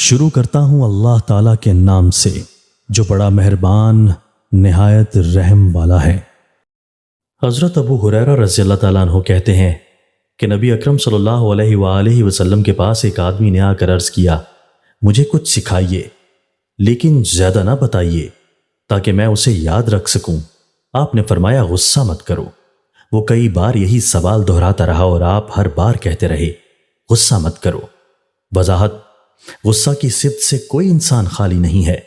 شروع کرتا ہوں اللہ تعالیٰ کے نام سے جو بڑا مہربان نہایت رحم والا ہے۔ حضرت ابو ہریرہ رضی اللہ تعالیٰ عنہ کہتے ہیں کہ نبی اکرم صلی اللہ علیہ وآلہ وسلم کے پاس ایک آدمی نے آ کر عرض کیا، مجھے کچھ سکھائیے لیکن زیادہ نہ بتائیے تاکہ میں اسے یاد رکھ سکوں۔ آپ نے فرمایا، غصہ مت کرو۔ وہ کئی بار یہی سوال دہراتا رہا اور آپ ہر بار کہتے رہے، غصہ مت کرو۔ وضاحت: غصہ کی صفت سے کوئی انسان خالی نہیں ہے،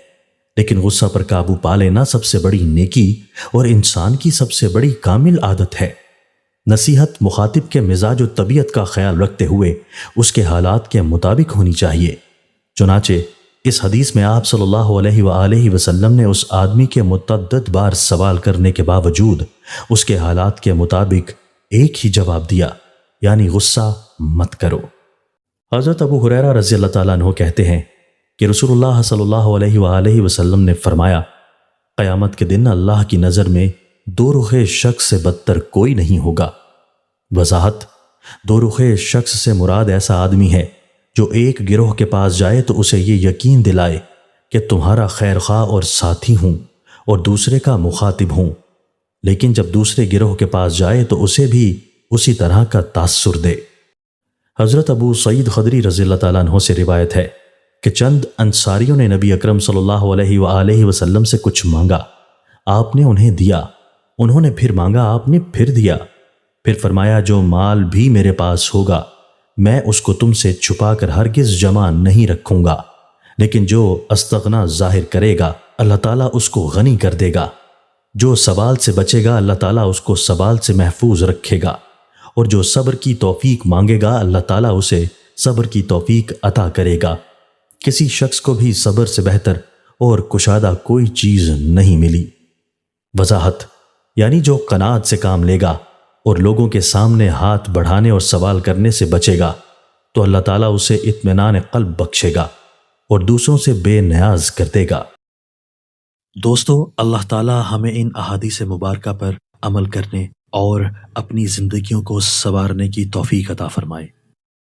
لیکن غصہ پر قابو پا لینا سب سے بڑی نیکی اور انسان کی سب سے بڑی کامل عادت ہے۔ نصیحت مخاطب کے مزاج و طبیعت کا خیال رکھتے ہوئے اس کے حالات کے مطابق ہونی چاہیے۔ چنانچہ اس حدیث میں آپ صلی اللہ علیہ وآلہ وسلم نے اس آدمی کے متعدد بار سوال کرنے کے باوجود اس کے حالات کے مطابق ایک ہی جواب دیا، یعنی غصہ مت کرو۔ حضرت ابو ہریرہ رضی اللہ تعالیٰ عنہ کہتے ہیں کہ رسول اللہ صلی اللہ علیہ وآلہ وسلم نے فرمایا، قیامت کے دن اللہ کی نظر میں دو رخے شخص سے بدتر کوئی نہیں ہوگا۔ وضاحت: دو رخے شخص سے مراد ایسا آدمی ہے جو ایک گروہ کے پاس جائے تو اسے یہ یقین دلائے کہ تمہارا خیر خواہ اور ساتھی ہوں اور دوسرے کا مخاطب ہوں، لیکن جب دوسرے گروہ کے پاس جائے تو اسے بھی اسی طرح کا تاثر دے۔ حضرت ابو سعید خدری رضی اللہ تعالیٰ عنہ سے روایت ہے کہ چند انصاریوں نے نبی اکرم صلی اللہ علیہ وآلہ وسلم سے کچھ مانگا، آپ نے انہیں دیا، انہوں نے پھر مانگا، آپ نے پھر دیا، پھر فرمایا، جو مال بھی میرے پاس ہوگا میں اس کو تم سے چھپا کر ہرگز جمع نہیں رکھوں گا، لیکن جو استغنا ظاہر کرے گا اللہ تعالیٰ اس کو غنی کر دے گا، جو سوال سے بچے گا اللہ تعالیٰ اس کو سوال سے محفوظ رکھے گا، اور جو صبر کی توفیق مانگے گا اللہ تعالیٰ اسے صبر کی توفیق عطا کرے گا۔ کسی شخص کو بھی صبر سے بہتر اور کشادہ کوئی چیز نہیں ملی۔ وضاحت: یعنی جو قناعت سے کام لے گا اور لوگوں کے سامنے ہاتھ بڑھانے اور سوال کرنے سے بچے گا تو اللہ تعالیٰ اسے اطمینان قلب بخشے گا اور دوسروں سے بے نیاز کر دے گا۔ دوستو، اللہ تعالیٰ ہمیں ان احادیث مبارکہ پر عمل کرنے اور اپنی زندگیوں کو سنوارنے کی توفیق عطا فرمائے۔